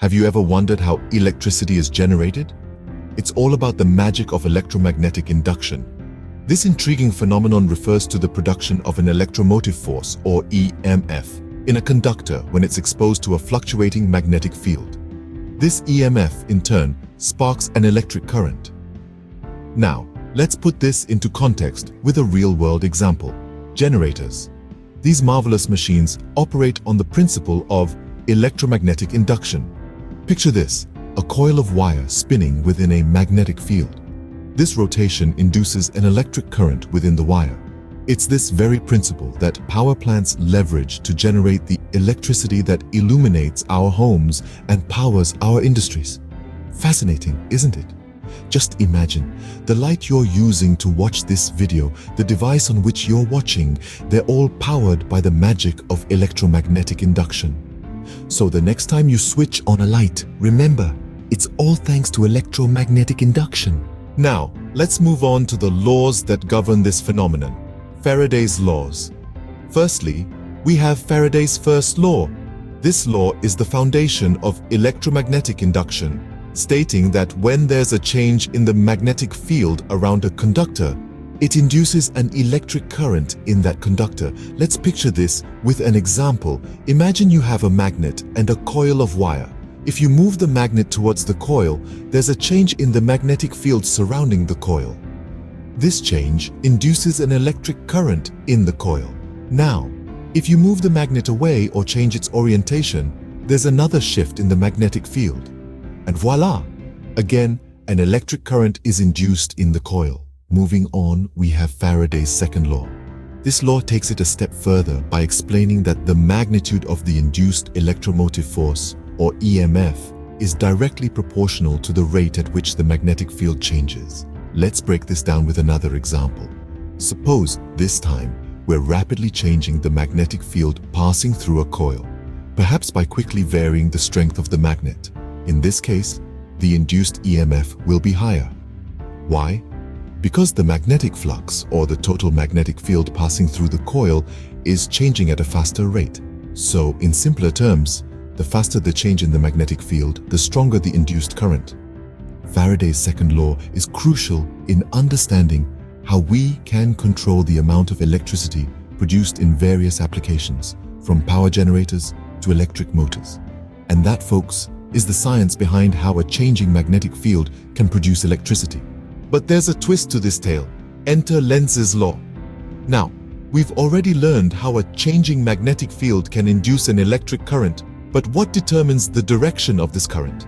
Have you ever wondered how electricity is generated? It's all about the magic of electromagnetic induction. This intriguing phenomenon refers to the production of an electromotive force, or EMF, in a conductor when it's exposed to a fluctuating magnetic field. This EMF, in turn, sparks an electric current. Now, let's put this into context with a real-world example: generators. These marvelous machines operate on the principle of electromagnetic induction. Picture this: a coil of wire spinning within a magnetic field. This rotation induces an electric current within the wire. It's this very principle that power plants leverage to generate the electricity that illuminates our homes and powers our industries. Fascinating, isn't it? Just imagine, the light you're using to watch this video, the device on which you're watching, they're all powered by the magic of electromagnetic induction. So the next time you switch on a light, remember, it's all thanks to electromagnetic induction. Now, let's move on to the laws that govern this phenomenon. Faraday's laws. Firstly, we have Faraday's first law. This law is the foundation of electromagnetic induction, stating that when there's a change in the magnetic field around a conductor, it induces an electric current in that conductor. Let's picture this with an example. Imagine you have a magnet and a coil of wire. If you move the magnet towards the coil, there's a change in the magnetic field surrounding the coil. This change induces an electric current in the coil. Now, if you move the magnet away or change its orientation, there's another shift in the magnetic field. And voila! Again, an electric current is induced in the coil. Moving on, we have Faraday's second law. This law takes it a step further by explaining that the magnitude of the induced electromotive force, or EMF, is directly proportional to the rate at which the magnetic field changes. Let's break this down with another example. Suppose, this time, we're rapidly changing the magnetic field passing through a coil, perhaps by quickly varying the strength of the magnet. In this case, the induced EMF will be higher. Why? Because the magnetic flux, or the total magnetic field passing through the coil, is changing at a faster rate. So, in simpler terms, the faster the change in the magnetic field, the stronger the induced current. Faraday's second law is crucial in understanding how we can control the amount of electricity produced in various applications, from power generators to electric motors. And that, folks, is the science behind how a changing magnetic field can produce electricity. But there's a twist to this tale. Enter Lenz's law. Now, we've already learned how a changing magnetic field can induce an electric current, but what determines the direction of this current?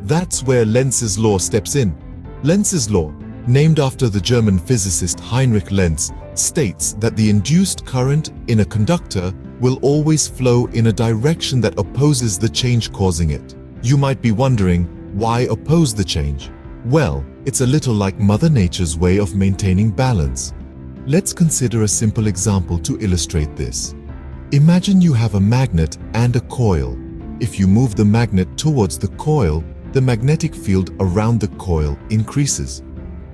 That's where Lenz's law steps in. Lenz's law, named after the German physicist Heinrich Lenz, states that the induced current in a conductor will always flow in a direction that opposes the change causing it. You might be wondering, why oppose the change? Well, it's a little like Mother Nature's way of maintaining balance. Let's consider a simple example to illustrate this. Imagine you have a magnet and a coil. If you move the magnet towards the coil, the magnetic field around the coil increases.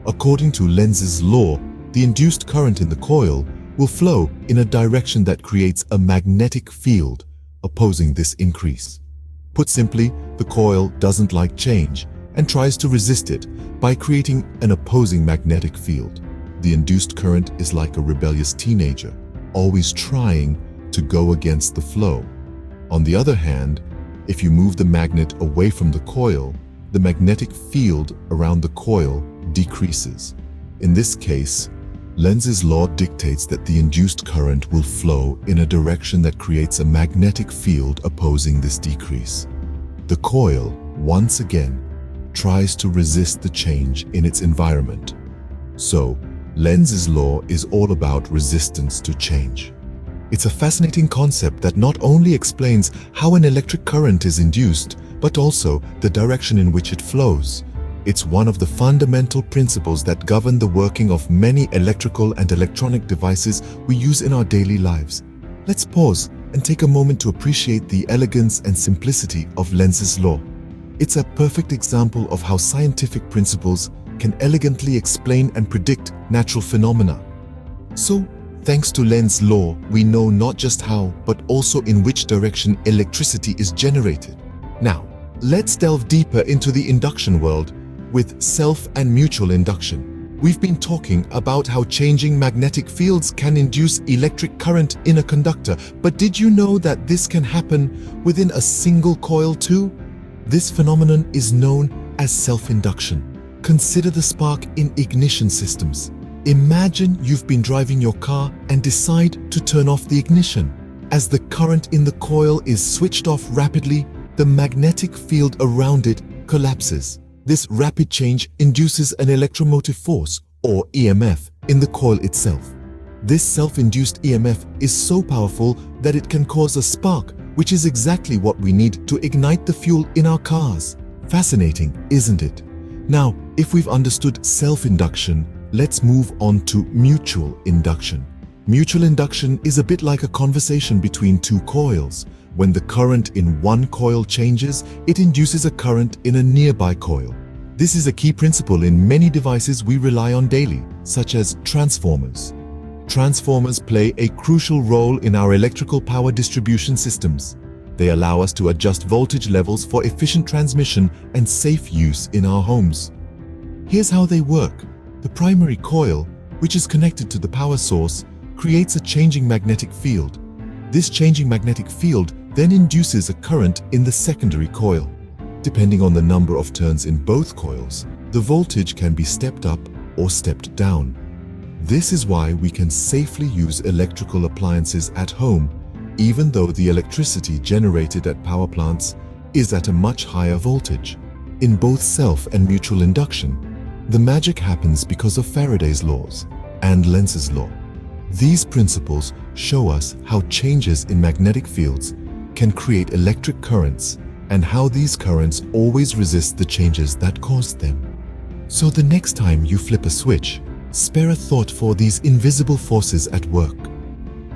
According to Lenz's law, the induced current in the coil will flow in a direction that creates a magnetic field, opposing this increase. Put simply, the coil doesn't like change and tries to resist it by creating an opposing magnetic field. The induced current is like a rebellious teenager, always trying to go against the flow. On the other hand, if you move the magnet away from the coil, the magnetic field around the coil decreases. In this case, Lenz's law dictates that the induced current will flow in a direction that creates a magnetic field opposing this decrease. The coil, once again, tries to resist the change in its environment. So, Lenz's law is all about resistance to change. It's a fascinating concept that not only explains how an electric current is induced, but also the direction in which it flows. It's one of the fundamental principles that govern the working of many electrical and electronic devices we use in our daily lives. Let's pause and take a moment to appreciate the elegance and simplicity of Lenz's law. It's a perfect example of how scientific principles can elegantly explain and predict natural phenomena. So, thanks to Lenz's law, we know not just how, but also in which direction electricity is generated. Now, Let's delve deeper into the induction world with self and mutual induction. We've been talking about how changing magnetic fields can induce electric current in a conductor, but did you know that this can happen within a single coil too? This phenomenon is known as self-induction. Consider the spark in ignition systems. Imagine you've been driving your car and decide to turn off the ignition. As the current in the coil is switched off rapidly, the magnetic field around it collapses. This rapid change induces an electromotive force, or EMF, in the coil itself. This self-induced EMF is so powerful that it can cause a spark, which is exactly what we need to ignite the fuel in our cars. Fascinating, isn't it? Now, if we've understood self-induction, let's move on to mutual induction. Mutual induction is a bit like a conversation between two coils. When the current in one coil changes, it induces a current in a nearby coil. This is a key principle in many devices we rely on daily, such as transformers. Transformers play a crucial role in our electrical power distribution systems. They allow us to adjust voltage levels for efficient transmission and safe use in our homes. Here's how they work. The primary coil, which is connected to the power source, creates a changing magnetic field. This changing magnetic field then induces a current in the secondary coil. Depending on the number of turns in both coils, the voltage can be stepped up or stepped down. This is why we can safely use electrical appliances at home, even though the electricity generated at power plants is at a much higher voltage. In both self and mutual induction, the magic happens because of Faraday's laws and Lenz's law. These principles show us how changes in magnetic fields can create electric currents and how these currents always resist the changes that caused them. So the next time you flip a switch, spare a thought for these invisible forces at work.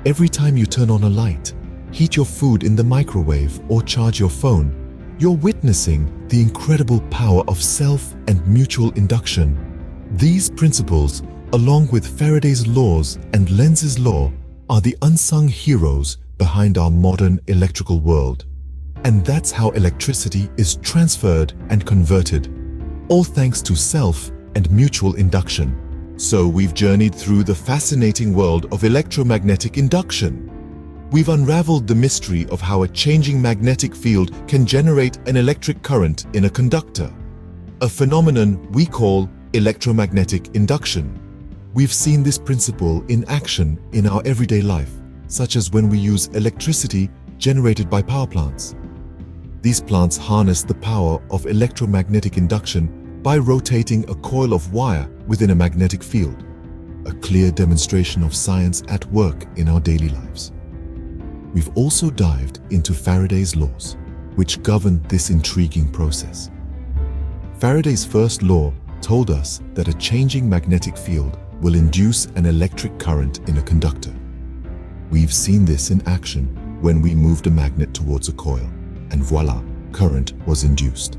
Every time you turn on a light, heat your food in the microwave, or charge your phone, you're witnessing the incredible power of self and mutual induction. These principles, along with Faraday's laws and Lenz's law, are the unsung heroes behind our modern electrical world. And that's how electricity is transferred and converted, all thanks to self and mutual induction. So we've journeyed through the fascinating world of electromagnetic induction. We've unraveled the mystery of how a changing magnetic field can generate an electric current in a conductor, a phenomenon we call electromagnetic induction. We've seen this principle in action in our everyday life, such as when we use electricity generated by power plants. These plants harness the power of electromagnetic induction by rotating a coil of wire within a magnetic field, a clear demonstration of science at work in our daily lives. We've also dived into Faraday's laws, which govern this intriguing process. Faraday's first law told us that a changing magnetic field will induce an electric current in a conductor. We've seen this in action when we moved a magnet towards a coil, and voila, current was induced.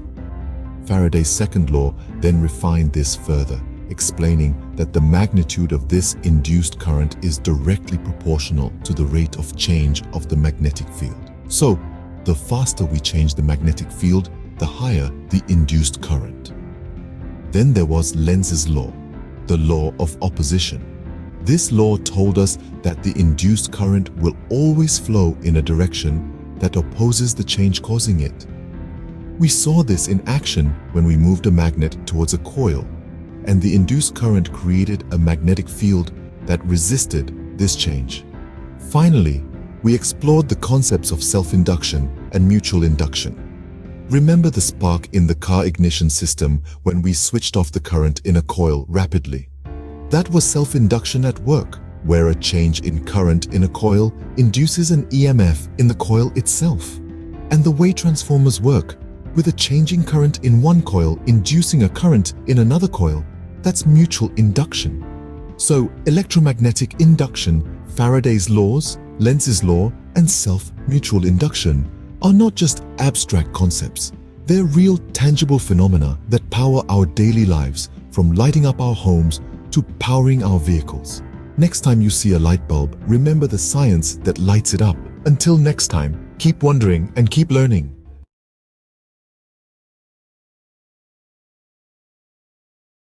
Faraday's second law then refined this further, explaining that the magnitude of this induced current is directly proportional to the rate of change of the magnetic field. So, the faster we change the magnetic field, the higher the induced current. Then there was Lenz's law, the law of opposition. This law told us that the induced current will always flow in a direction that opposes the change causing it. We saw this in action when we moved a magnet towards a coil, and the induced current created a magnetic field that resisted this change. Finally, we explored the concepts of self-induction and mutual induction. Remember the spark in the car ignition system when we switched off the current in a coil rapidly? That was self-induction at work, where a change in current in a coil induces an EMF in the coil itself. And the way transformers work, with a changing current in one coil inducing a current in another coil, that's mutual induction. So, electromagnetic induction, Faraday's laws, Lenz's law, and self-mutual induction are not just abstract concepts. They're real, tangible phenomena that power our daily lives, from lighting up our homes to powering our vehicles. Next time you see a light bulb, remember the science that lights it up. Until next time, keep wondering and keep learning.